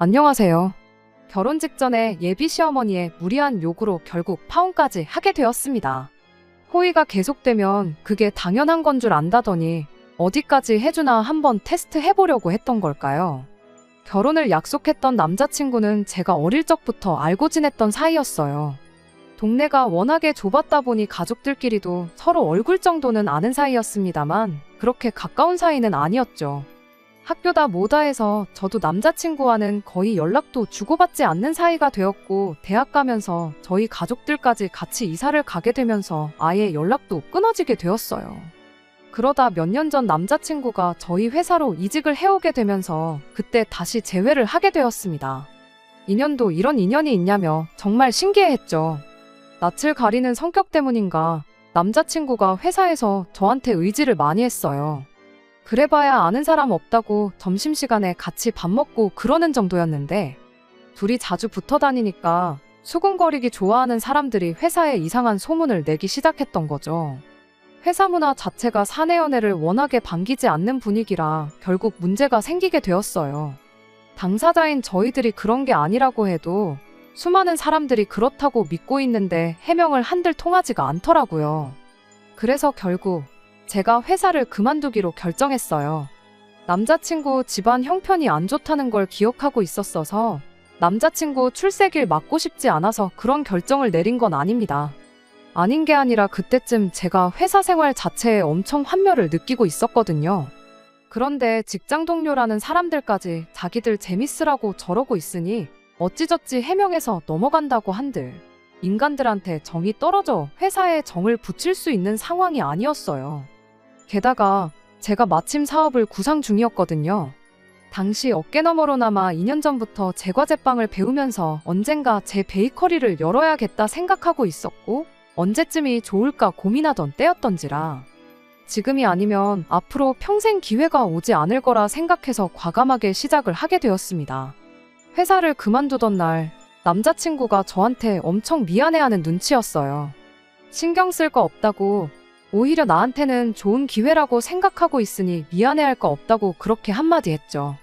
안녕하세요. 결혼 직전에 예비 시어머니의 무리한 요구로 결국 파혼까지 하게 되었습니다. 호의가 계속되면 그게 당연한 건 줄 안다더니 어디까지 해주나 한번 테스트 해보려고 했던 걸까요? 결혼을 약속했던 남자친구는 제가 어릴 적부터 알고 지냈던 사이였어요. 동네가 워낙에 좁았다 보니 가족들끼리도 서로 얼굴 정도는 아는 사이였습니다만 그렇게 가까운 사이는 아니었죠. 학교다 뭐다 해서 저도 남자친구와는 거의 연락도 주고받지 않는 사이가 되었고, 대학 가면서 저희 가족들까지 같이 이사를 가게 되면서 아예 연락도 끊어지게 되었어요. 그러다 몇 년 전 남자친구가 저희 회사로 이직을 해오게 되면서 그때 다시 재회를 하게 되었습니다. 인연도 이런 인연이 있냐며 정말 신기해했죠. 낯을 가리는 성격 때문인가 남자친구가 회사에서 저한테 의지를 많이 했어요. 그래봐야 아는 사람 없다고 점심시간에 같이 밥 먹고 그러는 정도였는데, 둘이 자주 붙어 다니니까 수군거리기 좋아하는 사람들이 회사에 이상한 소문을 내기 시작했던 거죠. 회사 문화 자체가 사내 연애를 워낙에 반기지 않는 분위기라 결국 문제가 생기게 되었어요. 당사자인 저희들이 그런 게 아니라고 해도 수많은 사람들이 그렇다고 믿고 있는데 해명을 한들 통하지가 않더라고요. 그래서 결국 제가 회사를 그만두기로 결정했어요. 남자친구 집안 형편이 안 좋다는 걸 기억하고 있었어서 남자친구 출세길 막고 싶지 않아서 그런 결정을 내린 건 아닙니다. 아닌 게 아니라 그때쯤 제가 회사 생활 자체에 엄청 환멸을 느끼고 있었거든요. 그런데 직장 동료라는 사람들까지 자기들 재밌으라고 저러고 있으니 어찌저찌 해명해서 넘어간다고 한들 인간들한테 정이 떨어져 회사에 정을 붙일 수 있는 상황이 아니었어요. 게다가 제가 마침 사업을 구상 중이었거든요. 당시 어깨너머로나마 2년 전부터 제과제빵을 배우면서 언젠가 제 베이커리를 열어야겠다 생각하고 있었고, 언제쯤이 좋을까 고민하던 때였던지라 지금이 아니면 앞으로 평생 기회가 오지 않을 거라 생각해서 과감하게 시작을 하게 되었습니다. 회사를 그만두던 날 남자친구가 저한테 엄청 미안해하는 눈치였어요. 신경 쓸 거 없다고, 오히려 나한테는 좋은 기회라고 생각하고 있으니 미안해할 거 없다고 그렇게 한마디 했죠.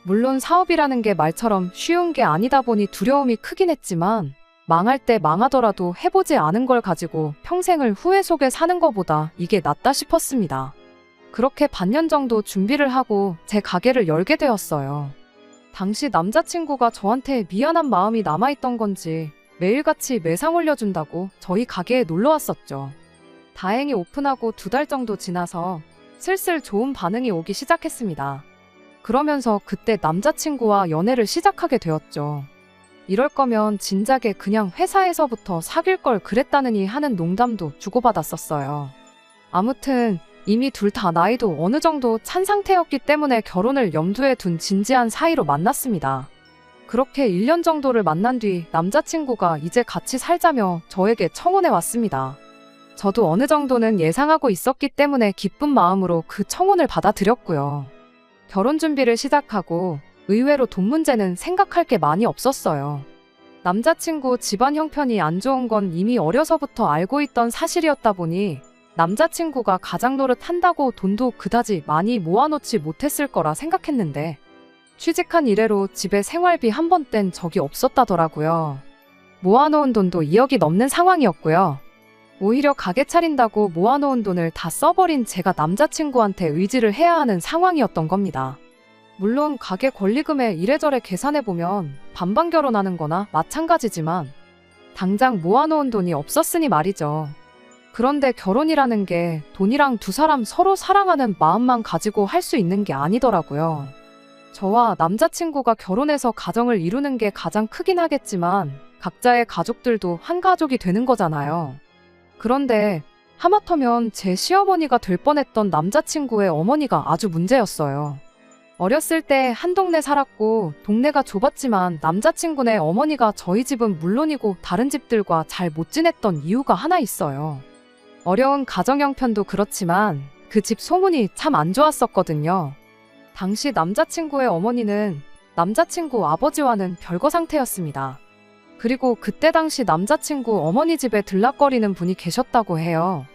물론 사업이라는 게 말처럼 쉬운 게 아니다 보니 두려움이 크긴 했지만 망할 때 망하더라도 해보지 않은 걸 가지고 평생을 후회 속에 사는 것보다 이게 낫다 싶었습니다. 그렇게 반년 정도 준비를 하고 제 가게를 열게 되었어요. 당시 남자친구가 저한테 미안한 마음이 남아있던 건지 매일같이 매상 올려준다고 저희 가게에 놀러 왔었죠. 다행히 오픈하고 2달 정도 지나서 슬슬 좋은 반응이 오기 시작했습니다. 그러면서 그때 남자친구와 연애를 시작하게 되었죠. 이럴 거면 진작에 그냥 회사에서부터 사귈 걸 그랬다느니 하는 농담도 주고받았었어요. 아무튼 이미 둘 다 나이도 어느 정도 찬 상태였기 때문에 결혼을 염두에 둔 진지한 사이로 만났습니다. 그렇게 1년 정도를 만난 뒤 남자친구가 이제 같이 살자며 저에게 청혼해 왔습니다. 저도 어느 정도는 예상하고 있었기 때문에 기쁜 마음으로 그 청혼을 받아들였고요. 결혼 준비를 시작하고 의외로 돈 문제는 생각할 게 많이 없었어요. 남자친구 집안 형편이 안 좋은 건 이미 어려서부터 알고 있던 사실이었다 보니 남자친구가 가장 노릇한다고 돈도 그다지 많이 모아놓지 못했을 거라 생각했는데, 취직한 이래로 집에 생활비 한 번 뗀 적이 없었다더라고요. 모아놓은 돈도 2억이 넘는 상황이었고요. 오히려 가게 차린다고 모아놓은 돈을 다 써버린 제가 남자친구한테 의지를 해야 하는 상황이었던 겁니다. 물론 가게 권리금에 이래저래 계산해보면 반반 결혼하는 거나 마찬가지지만 당장 모아놓은 돈이 없었으니 말이죠. 그런데 결혼이라는 게 돈이랑 두 사람 서로 사랑하는 마음만 가지고 할 수 있는 게 아니더라고요. 저와 남자친구가 결혼해서 가정을 이루는 게 가장 크긴 하겠지만 각자의 가족들도 한 가족이 되는 거잖아요. 그런데 하마터면 제 시어머니가 될 뻔했던 남자친구의 어머니가 아주 문제였어요. 어렸을 때 한 동네 살았고 동네가 좁았지만 남자친구네 어머니가 저희 집은 물론이고 다른 집들과 잘 못 지냈던 이유가 하나 있어요. 어려운 가정 형편도 그렇지만 그 집 소문이 참 안 좋았었거든요. 당시 남자친구의 어머니는 남자친구 아버지와는 별거 상태였습니다. 그리고 그때 당시 남자친구 어머니 집에 들락거리는 분이 계셨다고 해요.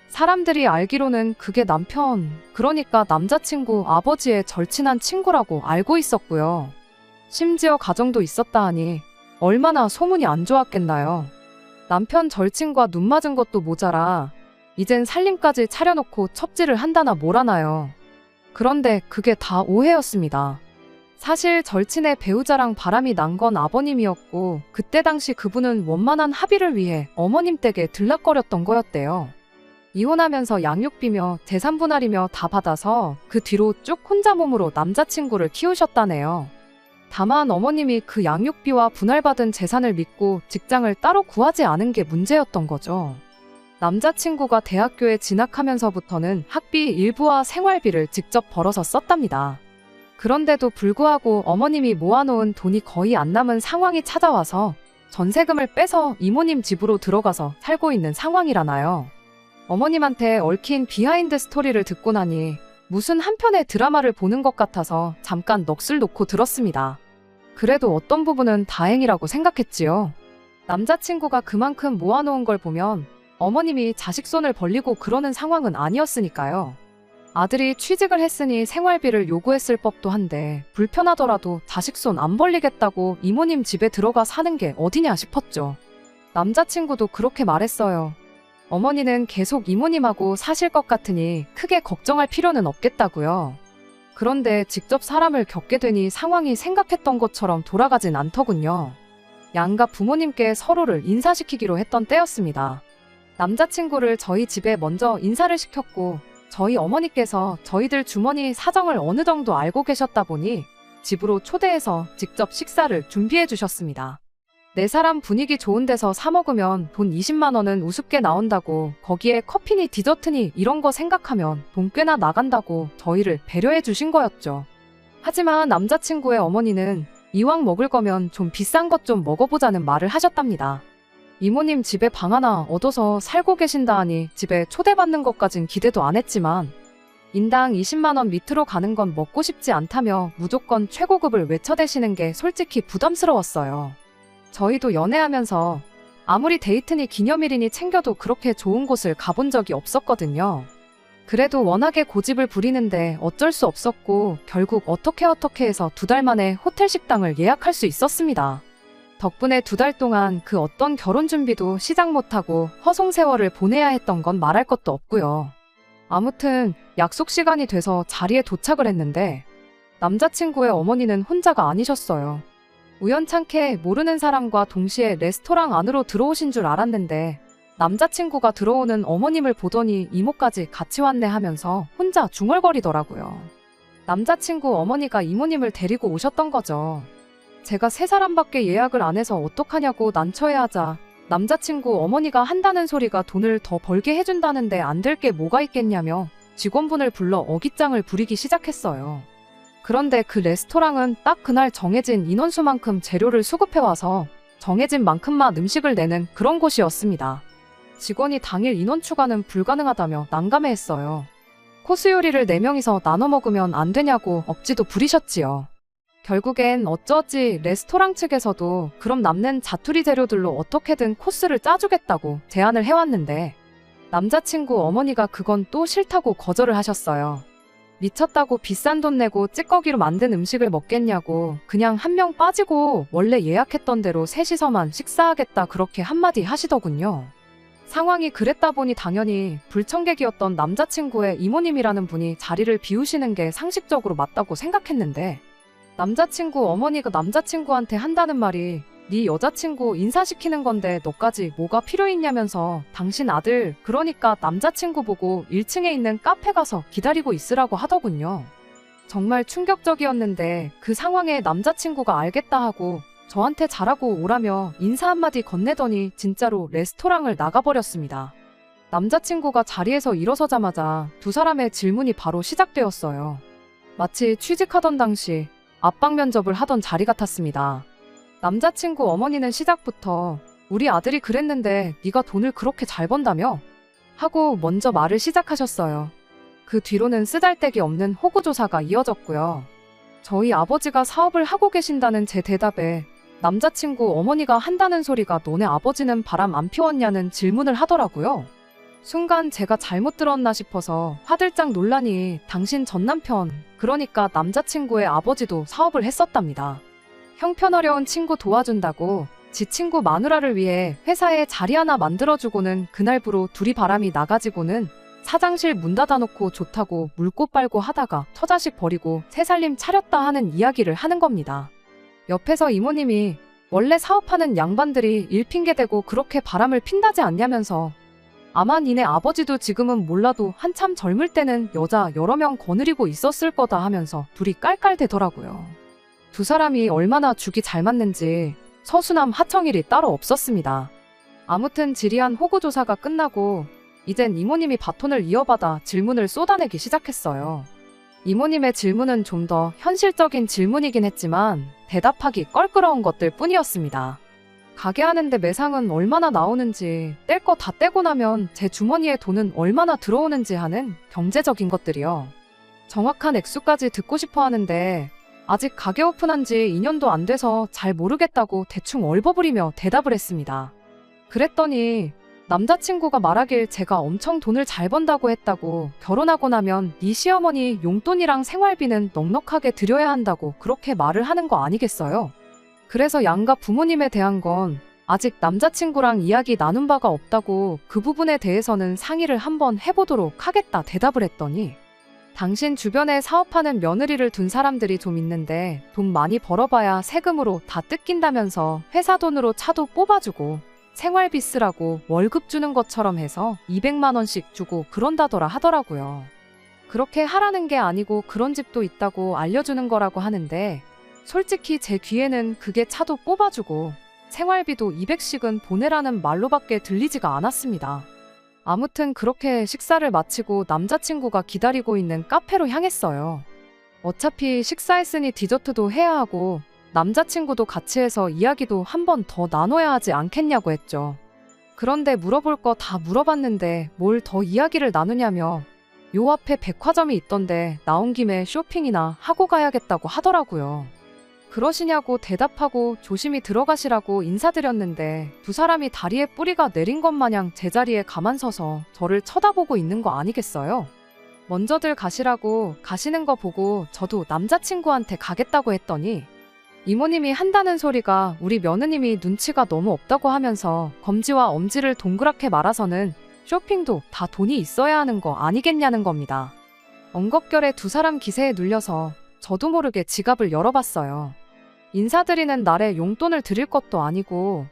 사람들이 알기로는 그게 남편, 그러니까 남자친구 아버지의 절친한 친구라고 알고 있었고요. 심지어 가정도 있었다 하니 얼마나 소문이 안 좋았겠나요. 남편 절친과 눈 맞은 것도 모자라 이젠 살림까지 차려놓고 첩질을 한다나 뭐라나요. 그런데 그게 다 오해였습니다. 사실 절친의 배우자랑 바람이 난 건 아버님이었고 그때 당시 그분은 원만한 합의를 위해 어머님 댁에 들락거렸던 거였대요. 이혼하면서 양육비며 재산 분할이며 다 받아서 그 뒤로 쭉 혼자 몸으로 남자친구를 키우셨다네요. 다만 어머님이 그 양육비와 분할받은 재산을 믿고 직장을 따로 구하지 않은 게 문제였던 거죠. 남자친구가 대학교에 진학하면서부터는 학비 일부와 생활비를 직접 벌어서 썼답니다. 그런데도 불구하고 어머님이 모아놓은 돈이 거의 안 남은 상황이 찾아와서 전세금을 빼서 이모님 집으로 들어가서 살고 있는 상황이라나요. 어머님한테 얽힌 비하인드 스토리를 듣고 나니 무슨 한편의 드라마를 보는 것 같아서 잠깐 넋을 놓고 들었습니다. 그래도 어떤 부분은 다행이라고 생각했지요. 남자친구가 그만큼 모아놓은 걸 보면 어머님이 자식 손을 벌리고 그러는 상황은 아니었으니까요. 아들이 취직을 했으니 생활비를 요구했을 법도 한데 불편하더라도 자식 손 안 벌리겠다고 이모님 집에 들어가 사는 게 어디냐 싶었죠. 남자친구도 그렇게 말했어요. 어머니는 계속 이모님하고 사실 것 같으니 크게 걱정할 필요는 없겠다고요. 그런데 직접 사람을 겪게 되니 상황이 생각했던 것처럼 돌아가진 않더군요. 양가 부모님께 서로를 인사시키기로 했던 때였습니다. 남자친구를 저희 집에 먼저 인사를 시켰고 저희 어머니께서 저희들 주머니 사정을 어느 정도 알고 계셨다 보니 집으로 초대해서 직접 식사를 준비해 주셨습니다. 네 사람 분위기 좋은 데서 사 먹으면 돈 20만 원은 우습게 나온다고 거기에 커피니 디저트니 이런 거 생각하면 돈 꽤나 나간다고 저희를 배려해 주신 거였죠. 하지만 남자친구의 어머니는 이왕 먹을 거면 좀 비싼 것 좀 먹어보자는 말을 하셨답니다. 이모님 집에 방 하나 얻어서 살고 계신다 하니 집에 초대받는 것까진 기대도 안 했지만 인당 20만 원 밑으로 가는 건 먹고 싶지 않다며 무조건 최고급을 외쳐대시는 게 솔직히 부담스러웠어요. 저희도 연애하면서 아무리 데이트니 기념일이니 챙겨도 그렇게 좋은 곳을 가본 적이 없었거든요. 그래도 워낙에 고집을 부리는데 어쩔 수 없었고 결국 어떻게 해서 2달 만에 호텔 식당을 예약할 수 있었습니다. 덕분에 2달 동안 그 어떤 결혼 준비도 시작 못하고 허송세월을 보내야 했던 건 말할 것도 없고요. 아무튼 약속 시간이 돼서 자리에 도착을 했는데 남자친구의 어머니는 혼자가 아니셨어요. 우연찮게 모르는 사람과 동시에 레스토랑 안으로 들어오신 줄 알았는데 남자친구가 들어오는 어머님을 보더니 이모까지 같이 왔네 하면서 혼자 중얼거리더라고요. 남자친구 어머니가 이모님을 데리고 오셨던 거죠. 제가 3사람밖에 예약을 안 해서 어떡하냐고 난처해하자 남자친구 어머니가 한다는 소리가 돈을 더 벌게 해준다는데 안 될 게 뭐가 있겠냐며 직원분을 불러 어깃장을 부리기 시작했어요. 그런데 그 레스토랑은 딱 그날 정해진 인원수만큼 재료를 수급해와서 정해진 만큼만 음식을 내는 그런 곳이었습니다. 직원이 당일 인원 추가는 불가능하다며 난감해했어요. 코스 요리를 4명이서 나눠 먹으면 안 되냐고 억지도 부리셨지요. 결국엔 어쩌지 레스토랑 측에서도 그럼 남는 자투리 재료들로 어떻게든 코스를 짜주겠다고 제안을 해왔는데 남자친구 어머니가 그건 또 싫다고 거절을 하셨어요. 미쳤다고 비싼 돈 내고 찌꺼기로 만든 음식을 먹겠냐고 그냥 1명 빠지고 원래 예약했던 대로 셋이서만 식사하겠다 그렇게 한마디 하시더군요. 상황이 그랬다 보니 당연히 불청객이었던 남자친구의 이모님이라는 분이 자리를 비우시는 게 상식적으로 맞다고 생각했는데 남자친구 어머니가 남자친구한테 한다는 말이 네 여자친구 인사시키는 건데 너까지 뭐가 필요 있냐면서 당신 아들 그러니까 남자친구 보고 1층에 있는 카페 가서 기다리고 있으라고 하더군요. 정말 충격적이었는데 그 상황에 남자친구가 알겠다 하고 저한테 잘하고 오라며 인사 한마디 건네더니 진짜로 레스토랑을 나가버렸습니다. 남자친구가 자리에서 일어서자마자 2사람의 질문이 바로 시작되었어요. 마치 취직하던 당시 압박 면접을 하던 자리 같았습니다. 남자친구 어머니는 시작부터 우리 아들이 그랬는데 네가 돈을 그렇게 잘 번다며? 하고 먼저 말을 시작하셨어요. 그 뒤로는 쓰잘데기 없는 호구조사가 이어졌고요. 저희 아버지가 사업을 하고 계신다는 제 대답에 남자친구 어머니가 한다는 소리가 너네 아버지는 바람 안 피웠냐는 질문을 하더라고요. 순간 제가 잘못 들었나 싶어서 화들짝 놀라니 당신 전남편, 그러니까 남자친구의 아버지도 사업을 했었답니다. 형편어려운 친구 도와준다고 지 친구 마누라를 위해 회사에 자리 하나 만들어주고는 그날부로 둘이 바람이 나가지고는 사장실 문 닫아놓고 좋다고 물고 빨고 하다가 처자식 버리고 새살림 차렸다 하는 이야기를 하는 겁니다. 옆에서 이모님이 원래 사업하는 양반들이 일 핑계대고 그렇게 바람을 핀다지 않냐면서 아마 니네 아버지도 지금은 몰라도 한참 젊을 때는 여자 여러 명 거느리고 있었을 거다 하면서 둘이 깔깔대더라고요. 두 사람이 얼마나 죽이 잘 맞는지 서수남 하청일이 따로 없었습니다. 아무튼 지리한 호구조사가 끝나고 이젠 이모님이 바톤을 이어받아 질문을 쏟아내기 시작했어요. 이모님의 질문은 좀 더 현실적인 질문이긴 했지만 대답하기 껄끄러운 것들 뿐이었습니다. 가게 하는데 매상은 얼마나 나오는지, 뗄 거 다 떼고 나면 제 주머니에 돈은 얼마나 들어오는지 하는 경제적인 것들이요. 정확한 액수까지 듣고 싶어 하는데 아직 가게 오픈한 지 2년도 안 돼서 잘 모르겠다고 대충 얼버무리며 대답을 했습니다. 그랬더니 남자친구가 말하길 제가 엄청 돈을 잘 번다고 했다고, 결혼하고 나면 네 시어머니 용돈이랑 생활비는 넉넉하게 드려야 한다고 그렇게 말을 하는 거 아니겠어요? 그래서 양가 부모님에 대한 건 아직 남자친구랑 이야기 나눈 바가 없다고 그 부분에 대해서는 상의를 한번 해보도록 하겠다 대답을 했더니 당신 주변에 사업하는 며느리를 둔 사람들이 좀 있는데 돈 많이 벌어봐야 세금으로 다 뜯긴다면서 회사 돈으로 차도 뽑아주고 생활비 쓰라고 월급 주는 것처럼 해서 200만 원씩 주고 그런다더라 하더라고요. 그렇게 하라는 게 아니고 그런 집도 있다고 알려주는 거라고 하는데 솔직히 제 귀에는 그게 차도 뽑아주고 생활비도 200씩은 보내라는 말로밖에 들리지가 않았습니다. 아무튼 그렇게 식사를 마치고 남자친구가 기다리고 있는 카페로 향했어요. 어차피 식사했으니 디저트도 해야 하고 남자친구도 같이 해서 이야기도 한 번 더 나눠야 하지 않겠냐고 했죠. 그런데 물어볼 거 다 물어봤는데 뭘 더 이야기를 나누냐며 요 앞에 백화점이 있던데 나온 김에 쇼핑이나 하고 가야겠다고 하더라고요. 그러시냐고 대답하고 조심히 들어가시라고 인사드렸는데 두 사람이 다리에 뿌리가 내린 것 마냥 제자리에 가만 서서 저를 쳐다보고 있는 거 아니겠어요? 먼저들 가시라고 가시는 거 보고 저도 남자친구한테 가겠다고 했더니 이모님이 한다는 소리가 우리 며느님이 눈치가 너무 없다고 하면서 검지와 엄지를 동그랗게 말아서는 쇼핑도 다 돈이 있어야 하는 거 아니겠냐는 겁니다. 엉겁결에 두 사람 기세에 눌려서 저도 모르게 지갑을 열어봤어요. 인사드리는 날에 용돈을 드릴 것도 아니고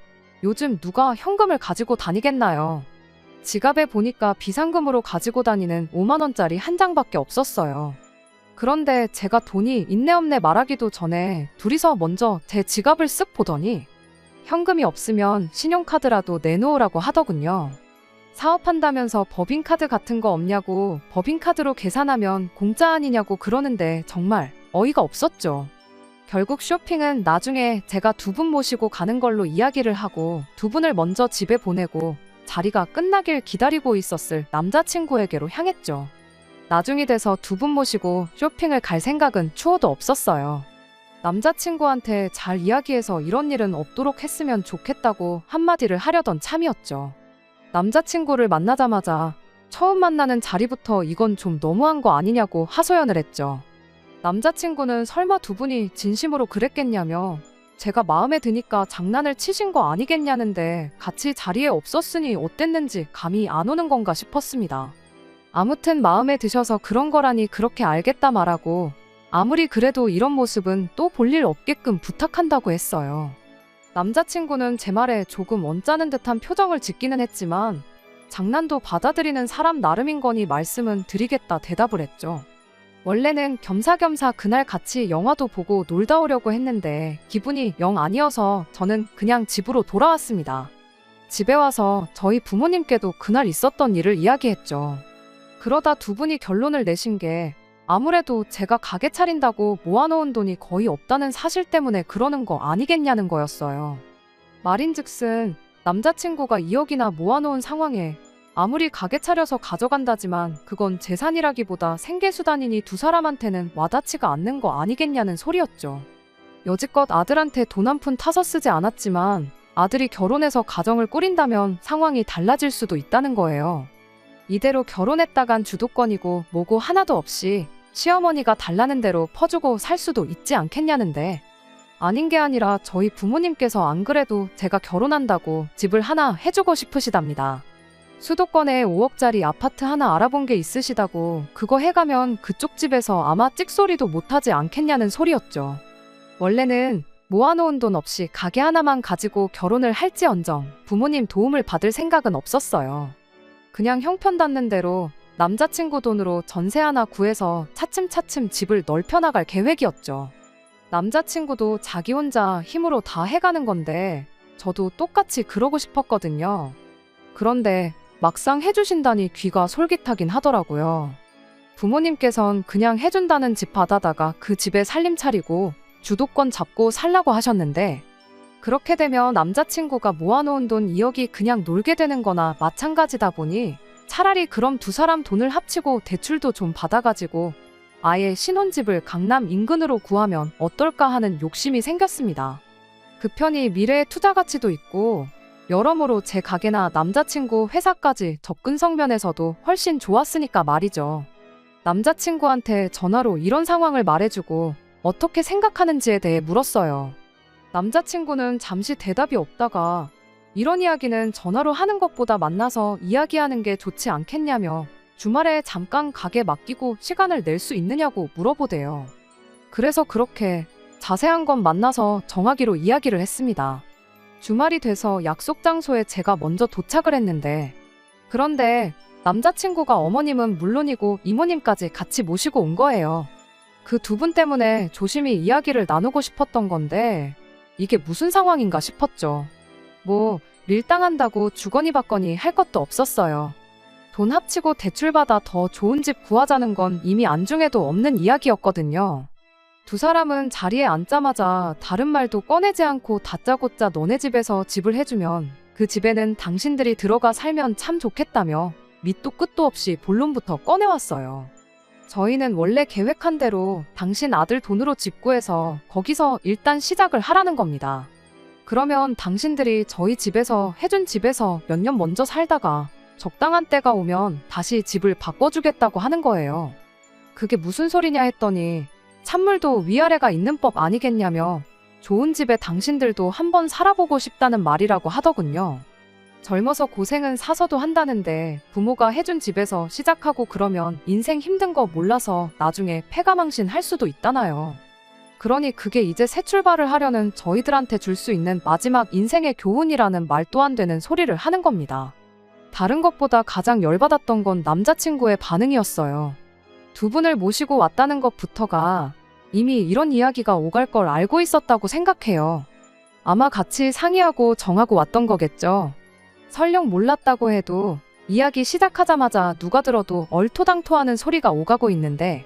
요즘 누가 현금을 가지고 다니겠나요? 지갑에 보니까 비상금으로 가지고 다니는 5만 원짜리 한 장밖에 없었어요. 그런데 제가 돈이 있네 없네 말하기도 전에 둘이서 먼저 제 지갑을 쓱 보더니 현금이 없으면 신용카드라도 내놓으라고 하더군요. 사업한다면서 법인카드 같은 거 없냐고, 법인카드로 계산하면 공짜 아니냐고 그러는데 정말 어이가 없었죠. 결국 쇼핑은 나중에 제가 두 분 모시고 가는 걸로 이야기를 하고 두 분을 먼저 집에 보내고 자리가 끝나길 기다리고 있었을 남자친구에게로 향했죠. 나중이 돼서 두 분 모시고 쇼핑을 갈 생각은 추호도 없었어요. 남자친구한테 잘 이야기해서 이런 일은 없도록 했으면 좋겠다고 한마디를 하려던 참이었죠. 남자친구를 만나자마자 처음 만나는 자리부터 이건 좀 너무한 거 아니냐고 하소연을 했죠. 남자친구는 설마 두 분이 진심으로 그랬겠냐며 제가 마음에 드니까 장난을 치신 거 아니겠냐는데 같이 자리에 없었으니 어땠는지 감이 안 오는 건가 싶었습니다. 아무튼 마음에 드셔서 그런 거라니 그렇게 알겠다 말하고 아무리 그래도 이런 모습은 또 볼 일 없게끔 부탁한다고 했어요. 남자친구는 제 말에 조금 언짢은 듯한 표정을 짓기는 했지만 장난도 받아들이는 사람 나름인 거니 말씀은 드리겠다 대답을 했죠. 원래는 겸사겸사 그날 같이 영화도 보고 놀다 오려고 했는데 기분이 영 아니어서 저는 그냥 집으로 돌아왔습니다. 집에 와서 저희 부모님께도 그날 있었던 일을 이야기했죠. 그러다 두 분이 결론을 내신 게 아무래도 제가 가게 차린다고 모아놓은 돈이 거의 없다는 사실 때문에 그러는 거 아니겠냐는 거였어요. 말인즉슨 남자친구가 2억이나 모아놓은 상황에 아무리 가게 차려서 가져간다지만 그건 재산이라기보다 생계수단이니 두 사람한테는 와닿지가 않는 거 아니겠냐는 소리였죠. 여지껏 아들한테 돈 한 푼 타서 쓰지 않았지만 아들이 결혼해서 가정을 꾸린다면 상황이 달라질 수도 있다는 거예요. 이대로 결혼했다간 주도권이고 뭐고 하나도 없이 시어머니가 달라는 대로 퍼주고 살 수도 있지 않겠냐는데 아닌 게 아니라 저희 부모님께서 안 그래도 제가 결혼한다고 집을 하나 해주고 싶으시답니다. 수도권에 5억짜리 아파트 하나 알아본 게 있으시다고 그거 해가면 그쪽 집에서 아마 찍소리도 못하지 않겠냐는 소리였죠. 원래는 모아놓은 돈 없이 가게 하나만 가지고 결혼을 할지언정 부모님 도움을 받을 생각은 없었어요. 그냥 형편 닿는 대로 남자친구 돈으로 전세 하나 구해서 차츰차츰 집을 넓혀나갈 계획이었죠. 남자친구도 자기 혼자 힘으로 다 해가는 건데 저도 똑같이 그러고 싶었거든요. 그런데 막상 해주신다니 귀가 솔깃하긴 하더라고요. 부모님께선 그냥 해준다는 집 받아다가 그 집에 살림 차리고 주도권 잡고 살라고 하셨는데 그렇게 되면 남자친구가 모아놓은 돈 2억이 그냥 놀게 되는 거나 마찬가지다 보니 차라리 그럼 두 사람 돈을 합치고 대출도 좀 받아가지고 아예 신혼집을 강남 인근으로 구하면 어떨까 하는 욕심이 생겼습니다. 그 편이 미래의 투자 가치도 있고 여러모로 제 가게나 남자친구 회사까지 접근성 면에서도 훨씬 좋았으니까 말이죠. 남자친구한테 전화로 이런 상황을 말해주고 어떻게 생각하는지에 대해 물었어요. 남자친구는 잠시 대답이 없다가 이런 이야기는 전화로 하는 것보다 만나서 이야기하는 게 좋지 않겠냐며 주말에 잠깐 가게 맡기고 시간을 낼 수 있느냐고 물어보대요. 그래서 그렇게 자세한 건 만나서 정하기로 이야기를 했습니다. 주말이 돼서 약속 장소에 제가 먼저 도착을 했는데 그런데 남자친구가 어머님은 물론이고 이모님까지 같이 모시고 온 거예요. 그 두 분 때문에 조심히 이야기를 나누고 싶었던 건데 이게 무슨 상황인가 싶었죠. 뭐 밀당한다고 주거니 받거니 할 것도 없었어요. 돈 합치고 대출받아 더 좋은 집 구하자는 건 이미 안중에도 없는 이야기였거든요. 두 사람은 자리에 앉자마자 다른 말도 꺼내지 않고 다짜고짜 너네 집에서 집을 해주면 그 집에는 당신들이 들어가 살면 참 좋겠다며 밑도 끝도 없이 본론부터 꺼내왔어요. 저희는 원래 계획한 대로 당신 아들 돈으로 집 구해서 거기서 일단 시작을 하라는 겁니다. 그러면 당신들이 저희 집에서 해준 집에서 몇 년 먼저 살다가 적당한 때가 오면 다시 집을 바꿔주겠다고 하는 거예요. 그게 무슨 소리냐 했더니 찬물도 위아래가 있는 법 아니겠냐며 좋은 집에 당신들도 한번 살아보고 싶다는 말이라고 하더군요. 젊어서 고생은 사서도 한다는데 부모가 해준 집에서 시작하고 그러면 인생 힘든 거 몰라서 나중에 패가망신 할 수도 있다나요. 그러니 그게 이제 새 출발을 하려는 저희들한테 줄 수 있는 마지막 인생의 교훈이라는 말도 안 되는 소리를 하는 겁니다. 다른 것보다 가장 열받았던 건 남자친구의 반응이었어요. 두 분을 모시고 왔다는 것부터가 이미 이런 이야기가 오갈 걸 알고 있었다고 생각해요. 아마 같이 상의하고 정하고 왔던 거겠죠. 설령 몰랐다고 해도 이야기 시작하자마자 누가 들어도 얼토당토하는 소리가 오가고 있는데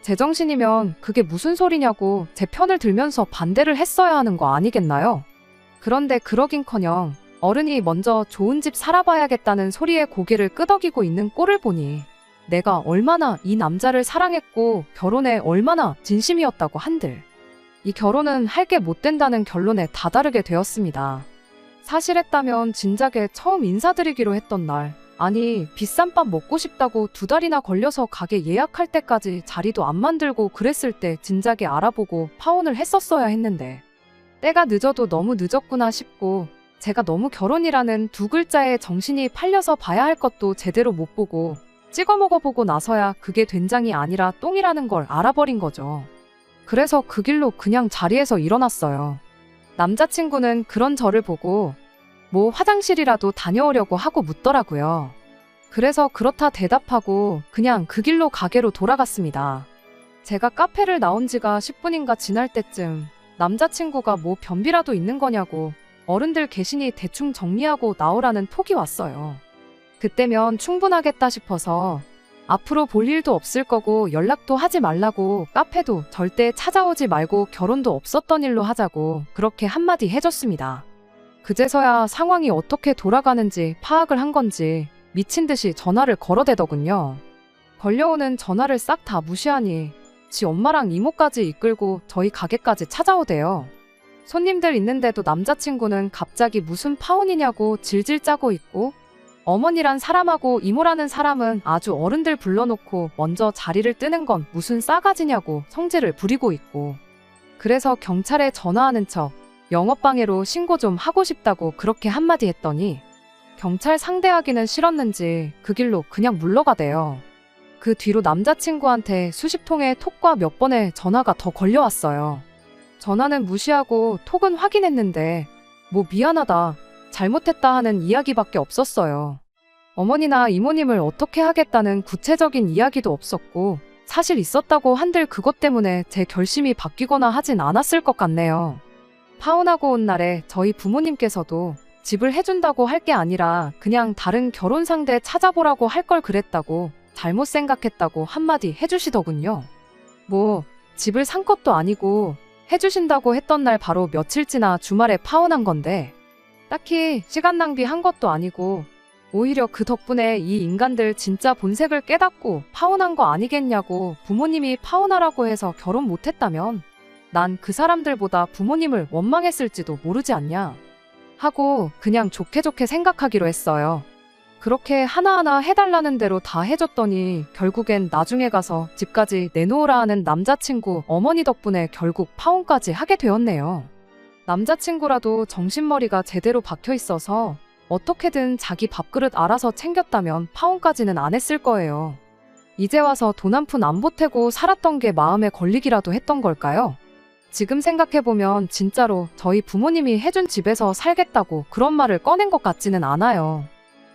제정신이면 그게 무슨 소리냐고 제 편을 들면서 반대를 했어야 하는 거 아니겠나요? 그런데 그러긴커녕 어른이 먼저 좋은 집 살아봐야겠다는 소리에 고개를 끄덕이고 있는 꼴을 보니 내가 얼마나 이 남자를 사랑했고 결혼에 얼마나 진심이었다고 한들 이 결혼은 할 게 못 된다는 결론에 다다르게 되었습니다. 사실했다면 진작에 처음 인사드리기로 했던 날 아니 비싼 밥 먹고 싶다고 2달이나 걸려서 가게 예약할 때까지 자리도 안 만들고 그랬을 때 진작에 알아보고 파혼을 했었어야 했는데 때가 늦어도 너무 늦었구나 싶고 제가 너무 결혼이라는 두 글자에 정신이 팔려서 봐야 할 것도 제대로 못 보고 찍어 먹어보고 나서야 그게 된장이 아니라 똥이라는 걸 알아버린 거죠. 그래서 그 길로 그냥 자리에서 일어났어요. 남자친구는 그런 저를 보고 뭐 화장실이라도 다녀오려고 하고 묻더라고요. 그래서 그렇다 대답하고 그냥 그 길로 가게로 돌아갔습니다. 제가 카페를 나온 지가 10분인가 지날 때쯤 남자친구가 뭐 변비라도 있는 거냐고 어른들 계시니 대충 정리하고 나오라는 톡이 왔어요. 그때면 충분하겠다 싶어서 앞으로 볼 일도 없을 거고 연락도 하지 말라고 카페도 절대 찾아오지 말고 결혼도 없었던 일로 하자고 그렇게 한마디 해줬습니다. 그제서야 상황이 어떻게 돌아가는지 파악을 한 건지 미친 듯이 전화를 걸어대더군요. 걸려오는 전화를 싹 다 무시하니 지 엄마랑 이모까지 이끌고 저희 가게까지 찾아오대요. 손님들 있는데도 남자친구는 갑자기 무슨 파혼이냐고 질질 짜고 있고 어머니란 사람하고 이모라는 사람은 아주 어른들 불러놓고 먼저 자리를 뜨는 건 무슨 싸가지냐고 성질을 부리고 있고 그래서 경찰에 전화하는 척 영업방해로 신고 좀 하고 싶다고 그렇게 한마디 했더니 경찰 상대하기는 싫었는지 그 길로 그냥 물러가대요. 그 뒤로 남자친구한테 수십 통의 톡과 몇 번의 전화가 더 걸려왔어요. 전화는 무시하고 톡은 확인했는데 뭐 미안하다, 잘못했다 하는 이야기밖에 없었어요. 어머니나 이모님을 어떻게 하겠다는 구체적인 이야기도 없었고 사실 있었다고 한들 그것 때문에 제 결심이 바뀌거나 하진 않았을 것 같네요. 파혼하고 온 날에 저희 부모님께서도 집을 해준다고 할 게 아니라 그냥 다른 결혼 상대 찾아보라고 할 걸 그랬다고 잘못 생각했다고 한마디 해주시더군요. 뭐 집을 산 것도 아니고 해주신다고 했던 날 바로 며칠 지나 주말에 파혼한 건데 딱히 시간 낭비한 것도 아니고 오히려 그 덕분에 이 인간들 진짜 본색을 깨닫고 파혼한 거 아니겠냐고 부모님이 파혼하라고 해서 결혼 못했다면 난 그 사람들보다 부모님을 원망했을지도 모르지 않냐 하고 그냥 좋게 좋게 생각하기로 했어요. 그렇게 하나하나 해달라는 대로 다 해줬더니 결국엔 나중에 가서 집까지 내놓으라 하는 남자친구 어머니 덕분에 결국 파혼까지 하게 되었네요. 남자친구라도 정신머리가 제대로 박혀 있어서 어떻게든 자기 밥그릇 알아서 챙겼다면 파혼까지는 안 했을 거예요. 이제 와서 돈 한 푼 안 보태고 살았던 게 마음에 걸리기라도 했던 걸까요? 지금 생각해보면 진짜로 저희 부모님이 해준 집에서 살겠다고 그런 말을 꺼낸 것 같지는 않아요.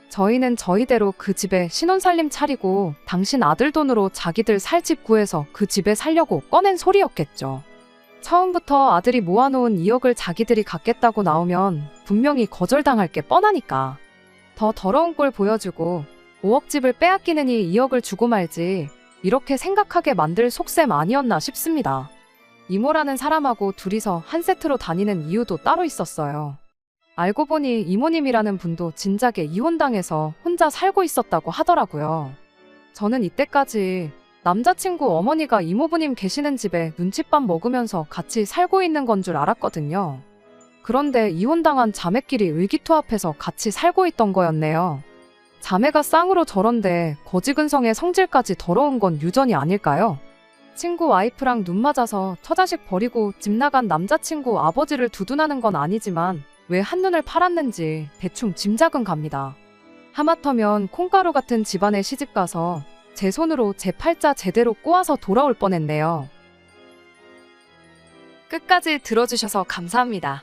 저희는 저희대로 그 집에 신혼살림 차리고 당신 아들 돈으로 자기들 살 집 구해서 그 집에 살려고 꺼낸 소리였겠죠. 처음부터 아들이 모아놓은 2억을 자기들이 갖겠다고 나오면 분명히 거절당할 게 뻔하니까. 더 더러운 꼴 보여주고 5억 집을 빼앗기느니 2억을 주고 말지 이렇게 생각하게 만들 속셈 아니었나 싶습니다. 이모라는 사람하고 둘이서 한 세트로 다니는 이유도 따로 있었어요. 알고 보니 이모님이라는 분도 진작에 이혼당해서 혼자 살고 있었다고 하더라고요. 저는 이때까지 남자친구 어머니가 이모부님 계시는 집에 눈칫밥 먹으면서 같이 살고 있는 건 줄 알았거든요. 그런데 이혼당한 자매끼리 의기투합해서 같이 살고 있던 거였네요. 자매가 쌍으로 저런데 거지근성의 성질까지 더러운 건 유전이 아닐까요? 친구 와이프랑 눈 맞아서 처자식 버리고 집 나간 남자친구 아버지를 두둔하는 건 아니지만 왜 한눈을 팔았는지 대충 짐작은 갑니다. 하마터면 콩가루 같은 집안에 시집가서 제 손으로 제 팔자 제대로 꼬아서 돌아올 뻔했네요. 끝까지 들어주셔서 감사합니다.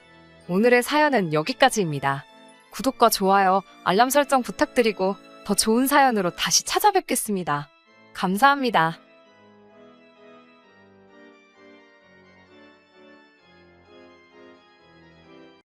오늘의 사연은 여기까지입니다. 구독과 좋아요, 알람 설정 부탁드리고 더 좋은 사연으로 다시 찾아뵙겠습니다. 감사합니다.